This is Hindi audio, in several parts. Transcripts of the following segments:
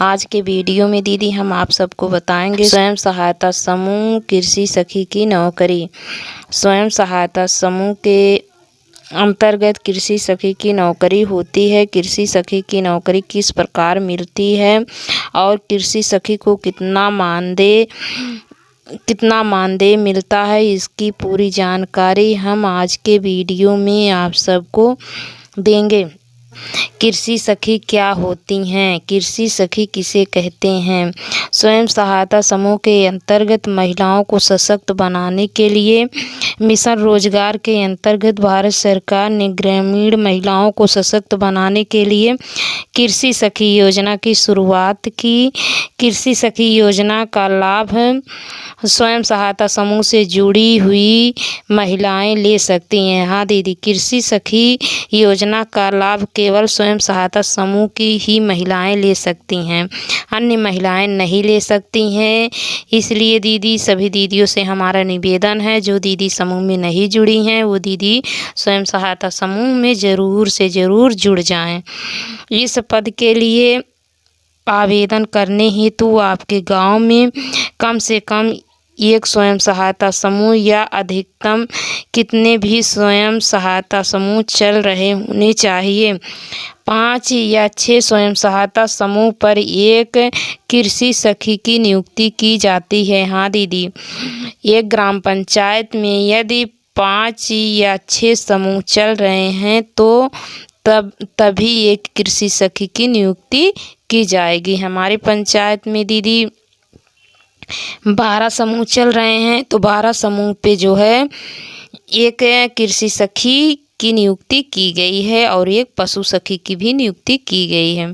आज के वीडियो में दीदी हम आप सबको बताएंगे स्वयं सहायता समूह कृषि सखी की नौकरी। स्वयं सहायता समूह के अंतर्गत कृषि सखी की नौकरी होती है। कृषि सखी की नौकरी किस प्रकार मिलती है और कृषि सखी को कितना मानदेय मिलता है, इसकी पूरी जानकारी हम आज के वीडियो में आप सबको देंगे। कृषि सखी क्या होती हैं? कृषि सखी किसे कहते हैं? स्वयं सहायता समूह के अंतर्गत महिलाओं को सशक्त बनाने के लिए मिशन रोजगार के अंतर्गत भारत सरकार ने ग्रामीण महिलाओं को सशक्त बनाने के लिए कृषि सखी योजना की शुरुआत की। कृषि सखी योजना का लाभ स्वयं सहायता समूह से जुड़ी हुई महिलाएं ले सकती हैं। हाँ दीदी, कृषि सखी योजना का लाभ केवल स्वयं सहायता समूह की ही महिलाएं ले सकती हैं, अन्य महिलाएं नहीं ले सकती हैं। इसलिए दीदी, सभी दीदियों से हमारा निवेदन है, जो दीदी समूह में नहीं जुड़ी हैं वो दीदी स्वयं सहायता समूह में ज़रूर से ज़रूर जुड़ जाएं। इस पद के लिए आवेदन करने हेतु आपके गांव में कम से कम एक स्वयं सहायता समूह या अधिकतम कितने भी स्वयं सहायता समूह चल रहे होने चाहिए। 5 या 6 स्वयं सहायता समूह पर एक कृषि सखी की नियुक्ति की जाती है। हाँ दीदी, एक ग्राम पंचायत में यदि 5 या 6 समूह चल रहे हैं तो तभी एक कृषि सखी की नियुक्ति की जाएगी। हमारी पंचायत में दीदी 12 समूह चल रहे हैं तो 12 समूह पे जो है एक कृषि सखी की नियुक्ति की गई है और एक पशु सखी की भी नियुक्ति की गई है।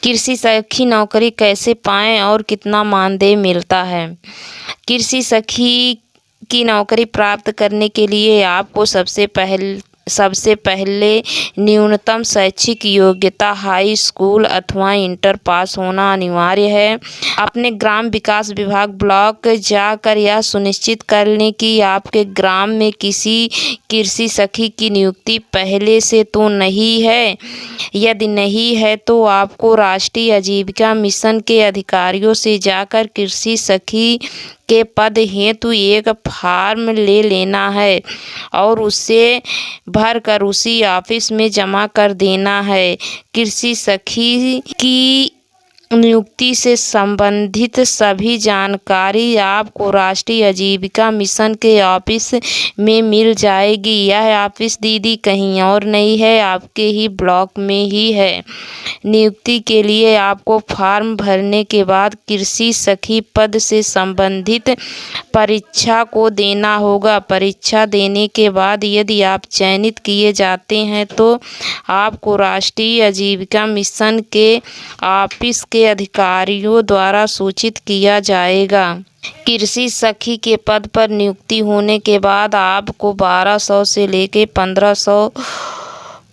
कृषि सखी नौकरी कैसे पाएं और कितना मानदेय मिलता है? कृषि सखी की नौकरी प्राप्त करने के लिए आपको सबसे पहले न्यूनतम शैक्षिक योग्यता हाई स्कूल अथवा इंटर पास होना अनिवार्य है। अपने ग्राम विकास विभाग ब्लॉक जाकर यह सुनिश्चित कर लें कि आपके ग्राम में किसी कृषि सखी की नियुक्ति पहले से तो नहीं है। यदि नहीं है तो आपको राष्ट्रीय आजीविका मिशन के अधिकारियों से जाकर कृषि सखी के पद हेतु एक फॉर्म ले लेना है और उसे भरकर उसी ऑफिस में जमा कर देना है। कृषि सखी की नियुक्ति से संबंधित सभी जानकारी आपको राष्ट्रीय आजीविका मिशन के ऑफिस में मिल जाएगी। यह ऑफिस दीदी कहीं और नहीं है, आपके ही ब्लॉक में ही है। नियुक्ति के लिए आपको फॉर्म भरने के बाद कृषि सखी पद से संबंधित परीक्षा को देना होगा। परीक्षा देने के बाद यदि आप चयनित किए जाते हैं तो आपको राष्ट्रीय आजीविका मिशन के ऑफिस के अधिकारियों द्वारा सूचित किया जाएगा। कृषि सखी के पद पर नियुक्ति होने के बाद आपको 1200 से लेकर 1500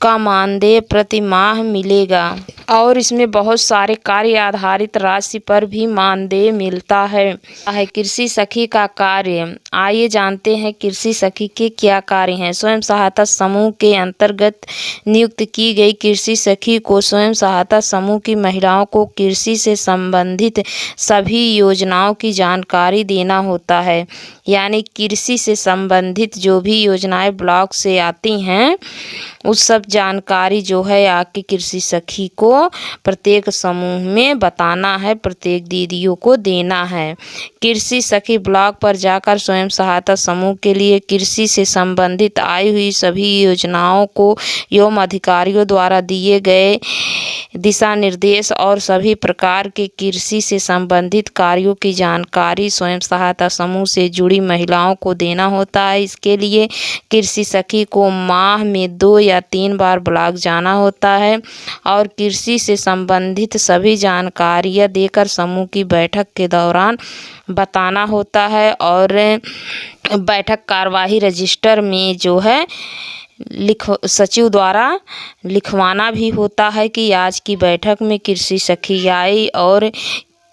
का मानदेय प्रति माह मिलेगा और इसमें बहुत सारे कार्य आधारित राशि पर भी मानदेय मिलता है। कृषि सखी का कार्य, आइए जानते हैं कृषि सखी के क्या कार्य हैं। स्वयं सहायता समूह के अंतर्गत नियुक्त की गई कृषि सखी को स्वयं सहायता समूह की महिलाओं को कृषि से संबंधित सभी योजनाओं की जानकारी देना होता है। यानी कृषि से संबंधित जो भी योजनाएं ब्लॉक से आती हैं उस सब जानकारी जो है आके कृषि सखी को प्रत्येक समूह में बताना है, प्रत्येक दीदियों को देना है। कृषि सखी ब्लॉक पर जाकर स्वयं सहायता समूह के लिए कृषि से संबंधित आई हुई सभी योजनाओं को एवं अधिकारियों द्वारा दिए गए दिशा निर्देश और सभी प्रकार के कृषि से संबंधित कार्यों की जानकारी स्वयं सहायता समूह से जुड़ी महिलाओं को देना होता है। इसके लिए कृषि सखी को माह में 2 या 3 बार ब्लॉक जाना होता है और कृषि से संबंधित सभी जानकारियाँ देकर समूह की बैठक के दौरान बताना होता है और बैठक कार्यवाही रजिस्टर में जो है सचिव द्वारा लिखवाना भी होता है कि आज की बैठक में कृषि सखी आई और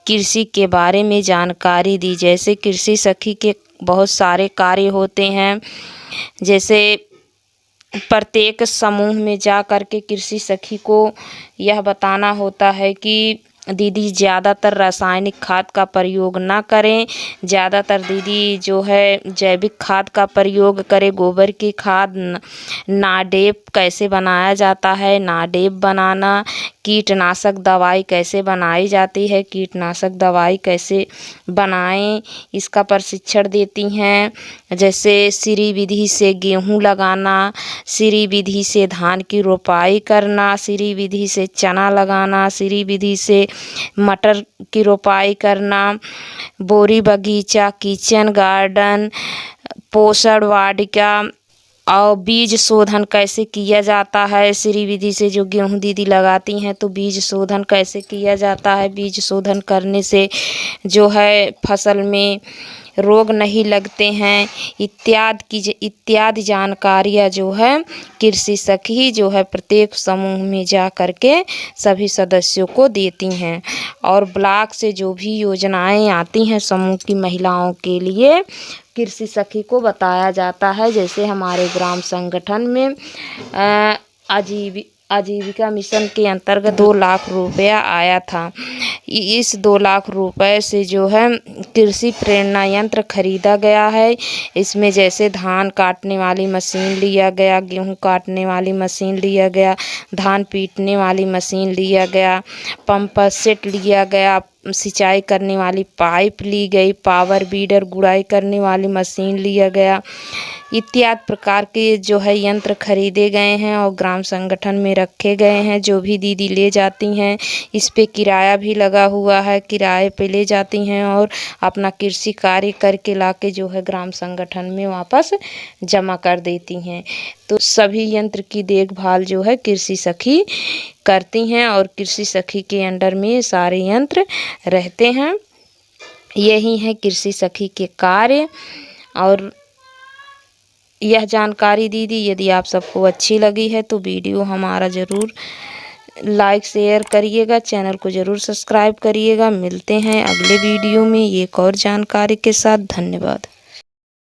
कृषि के बारे में जानकारी दी। जैसे कृषि सखी के बहुत सारे कार्य होते हैं, जैसे प्रत्येक समूह में जा कर के कृषि सखी को यह बताना होता है कि दीदी ज़्यादातर रासायनिक खाद का प्रयोग ना करें, ज़्यादातर दीदी जो है जैविक खाद का प्रयोग करें। गोबर की खाद नाडेप कैसे बनाया जाता है, नाडेप बनाना। कीटनाशक दवाई कैसे बनाई जाती है, कीटनाशक दवाई कैसे बनाएं, इसका प्रशिक्षण देती हैं। जैसे श्री विधि से गेहूँ लगाना, श्री विधि से धान की रोपाई करना, श्री विधि से चना लगाना, श्री विधि से मटर की रोपाई करना। बोरी बगीचा, किचन गार्डन, पोषण वाटिका और बीज शोधन कैसे किया जाता है। श्री विधि से जो गेहूँ दीदी लगाती हैं तो बीज शोधन कैसे किया जाता है, बीज शोधन करने से जो है फसल में रोग नहीं लगते हैं, इत्यादि जानकारियाँ जो है कृषि सखी जो है प्रत्येक समूह में जा कर के सभी सदस्यों को देती हैं। और ब्लॉक से जो भी योजनाएं आती हैं समूह की महिलाओं के लिए कृषि सखी को बताया जाता है। जैसे हमारे ग्राम संगठन में आजीविका मिशन के अंतर्गत 2 लाख रुपया आया था। इस 2 लाख रुपए से जो है कृषि प्रेरणा यंत्र खरीदा गया है। इसमें जैसे धान काटने वाली मशीन लिया गया, गेहूं काटने वाली मशीन लिया गया, धान पीटने वाली मशीन लिया गया, पंप सेट लिया गया, सिंचाई करने वाली पाइप ली गई, पावर बीडर गुड़ाई करने वाली मशीन लिया गया। इत्यादि प्रकार के जो है यंत्र खरीदे गए हैं और ग्राम संगठन में रखे गए हैं। जो भी दीदी ले जाती हैं इस पे किराया भी लगा हुआ है, किराए पे ले जाती हैं और अपना कृषि कार्य करके लाके जो है ग्राम संगठन में वापस जमा कर देती हैं। तो सभी यंत्र की देखभाल जो है कृषि सखी करती हैं और कृषि सखी के अंडर में सारे यंत्र रहते हैं। यही है कृषि सखी के कार्य। और यह जानकारी दीदी यदि आप सबको अच्छी लगी है तो वीडियो हमारा ज़रूर लाइक शेयर करिएगा, चैनल को ज़रूर सब्सक्राइब करिएगा। मिलते हैं अगले वीडियो में एक और जानकारी के साथ। धन्यवाद।